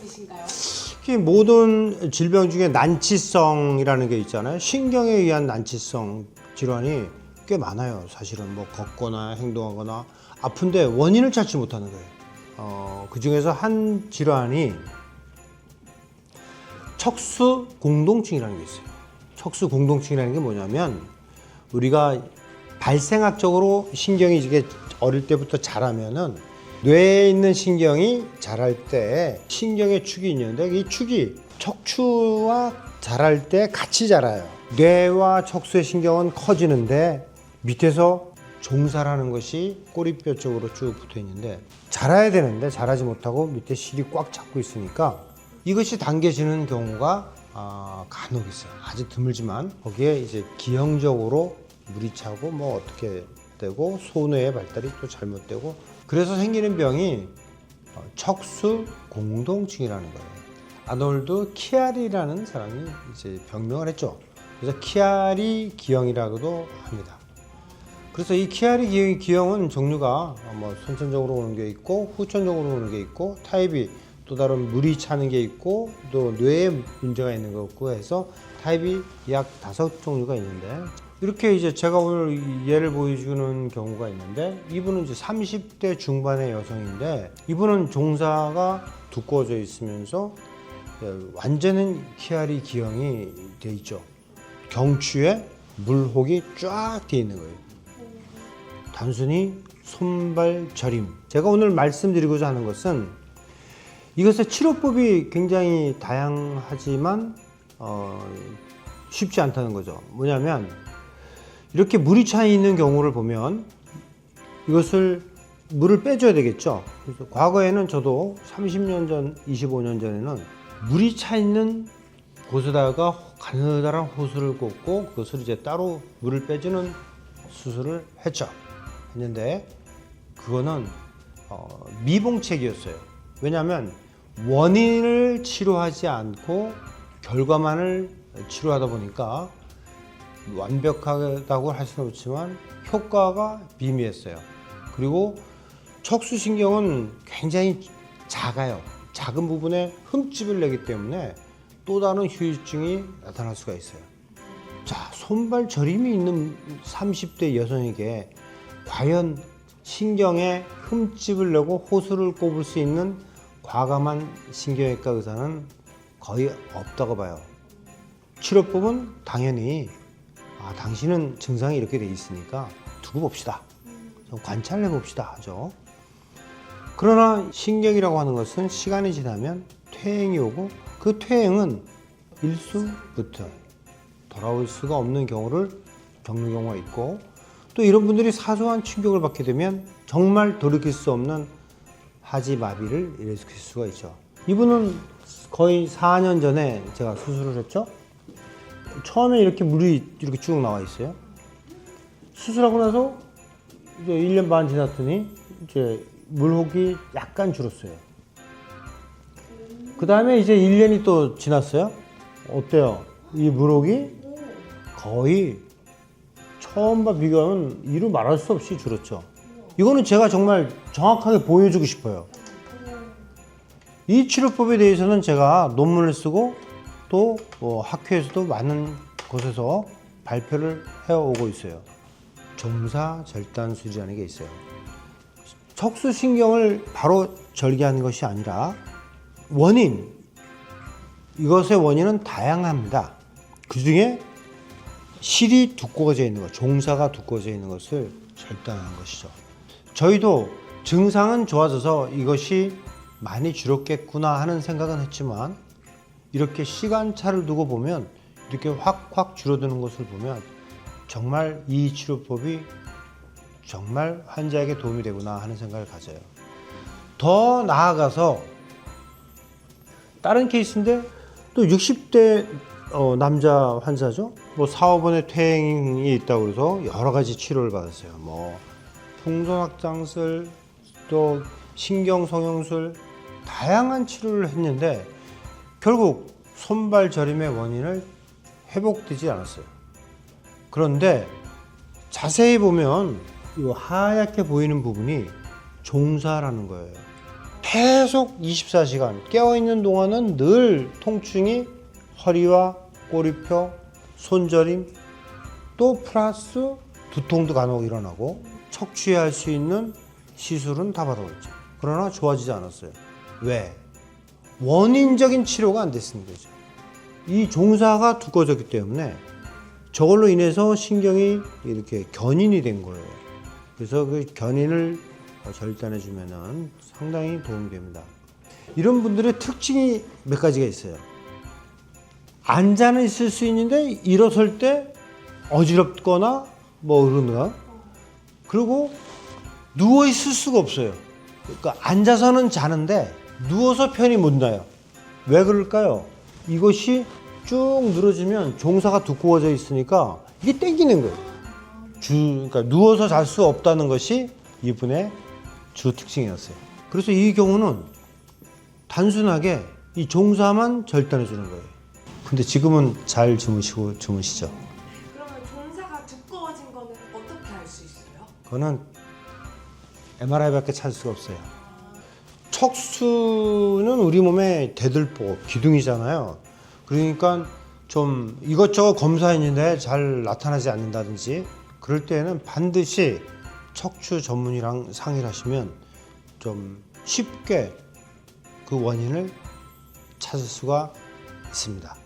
말씀이신가요? 특히 모든 질병 중에 난치성이라는 게 있잖아요. 신경에 의한 난치성 질환이 꽤 많아요. 사실은 뭐 걷거나 행동하거나 아픈데 원인을 찾지 못하는 거예요. 그 중에서 한 질환이 척수 공동증이라는 게 있어요. 척수 공동증이라는 게 뭐냐면 우리가 발생학적으로 신경이 이게 어릴 때부터 자라면은 뇌에 있는 신경이 자랄 때 신경의 축이 있는데 이 축이 척추와 자랄 때 같이 자라요. 뇌와 척수의 신경은 커지는데 밑에서 종사라는 것이 꼬리뼈 쪽으로 쭉 붙어 있는데 자라야 되는데 자라지 못하고 밑에 실이 꽉 잡고 있으니까 이것이 당겨지는 경우가 간혹 있어요. 아주 드물지만 거기에 이제 기형적으로 물이 차고 뭐 어떻게 되고 소뇌의 발달이 또 잘못되고 그래서 생기는 병이 척수 공동증이라는 거예요. 아놀드 키아리라는 사람이 이제 병명을 했죠. 그래서 키아리 기형이라고도 합니다. 그래서 이 키아리 기형은 종류가 뭐 선천적으로 오는 게 있고 후천적으로 오는 게 있고 타입이 또 다른 물이 차는 게 있고 또 뇌에 문제가 있는 거 있고 해서 타입이 약 5종류가 있는데 이렇게 이제 제가 오늘 예를 보여주는 경우가 있는데 이분은 이제 30대 중반의 여성인데 이분은 종사가 두꺼워져 있으면서 완전한 키아리 기형이 돼 있죠. 경추에 물혹이 쫙 돼 있는 거예요. 단순히 손발 저림. 제가 오늘 말씀드리고자 하는 것은 이것의 치료법이 굉장히 다양하지만 쉽지 않다는 거죠. 뭐냐면 이렇게 물이 차 있는 경우를 보면 이것을 물을 빼줘야 되겠죠. 그래서 과거에는 저도 30년 전, 25년 전에는 물이 차 있는 곳에다가 가느다란 호스를 꽂고 그것을 이제 따로 물을 빼주는 수술을 했는데 그거는 미봉책이었어요. 왜냐하면 원인을 치료하지 않고 결과만을 치료하다 보니까 완벽하다고 할 수는 없지만 효과가 미미했어요. 그리고 척수신경은 굉장히 작아요. 작은 부분에 흠집을 내기 때문에 또 다른 후유증이 나타날 수가 있어요. 자, 손발 저림이 있는 30대 여성에게 과연 신경에 흠집을 내고 호수를 꼽을 수 있는 과감한 신경외과 의사는 거의 없다고 봐요. 치료법은 당연히 당신은 증상이 이렇게 돼 있으니까 두고 봅시다. 좀 관찰해 봅시다 하죠. 그러나 신경이라고 하는 것은 시간이 지나면 퇴행이 오고 그 퇴행은 일수부터 돌아올 수가 없는 경우를 겪는 경우가 있고 또 이런 분들이 사소한 충격을 받게 되면 정말 돌이킬 수 없는 하지마비를 일으킬 수가 있죠. 이분은 거의 4년 전에 제가 수술을 했죠. 처음에 이렇게 물이 이렇게 쭉 나와 있어요. 수술하고 나서 이제 1년 반 지났더니 이제 물혹이 약간 줄었어요. 그 다음에 이제 1년이 또 지났어요. 어때요? 이 물혹이 거의 처음과 비교하면 이루 말할 수 없이 줄었죠. 이거는 제가 정말 정확하게 보여주고 싶어요. 이 치료법에 대해서는 제가 논문을 쓰고 또 학회에서도 많은 곳에서 발표를 해오고 있어요. 종사절단술이라는 게 있어요. 척수신경을 바로 절개하는 것이 아니라 이것의 원인은 다양합니다. 그 중에 실이 두꺼워져 있는 것, 종사가 두꺼워져 있는 것을 절단하는 것이죠. 저희도 증상은 좋아져서 이것이 많이 줄었겠구나 하는 생각은 했지만 이렇게 시간차를 두고 보면 이렇게 확 줄어드는 것을 보면 정말 이 치료법이 정말 환자에게 도움이 되구나 하는 생각을 가져요. 더 나아가서 다른 케이스인데 또 60대 남자 환자죠. 뭐 4, 5번의 퇴행이 있다고 해서 여러 가지 치료를 받았어요. 뭐 풍선확장술, 또 신경성형술 다양한 치료를 했는데 결국 손발 저림의 원인을 회복되지 않았어요. 그런데 자세히 보면 이 하얗게 보이는 부분이 종사라는 거예요. 계속 24시간 깨어있는 동안은 늘 통증이 허리와 꼬리표, 손저림, 또 플러스 두통도 간혹 일어나고 척추에 할 수 있는 시술은 다 받아봤죠. 그러나 좋아지지 않았어요. 왜? 원인적인 치료가 안 됐으는 거죠. 이 종사가 두꺼워졌기 때문에 저걸로 인해서 신경이 이렇게 견인이 된 거예요. 그래서 그 견인을 절단해 주면은 상당히 도움이 됩니다. 이런 분들의 특징이 몇 가지가 있어요. 앉아는 있을 수 있는데 일어설 때 어지럽거나 뭐 그러나, 그리고 누워 있을 수가 없어요. 그러니까 앉아서는 자는데 누워서 편히 못 나요. 왜 그럴까요? 이것이 쭉 늘어지면 종사가 두꺼워져 있으니까 이게 땡기는 거예요. 그러니까 누워서 잘 수 없다는 것이 이분의 주 특징이었어요. 그래서 이 경우는 단순하게 이 종사만 절단해 주는 거예요. 근데 지금은 잘 주무시죠. 그러면 종사가 두꺼워진 거는 어떻게 알 수 있어요? 그거는 MRI밖에 찾을 수가 없어요. 척수는 우리 몸의 대들보, 기둥이잖아요. 그러니까 좀 이것저것 검사했는데 잘 나타나지 않는다든지 그럴 때는 반드시 척추 전문의랑 상의를 하시면 좀 쉽게 그 원인을 찾을 수가 있습니다.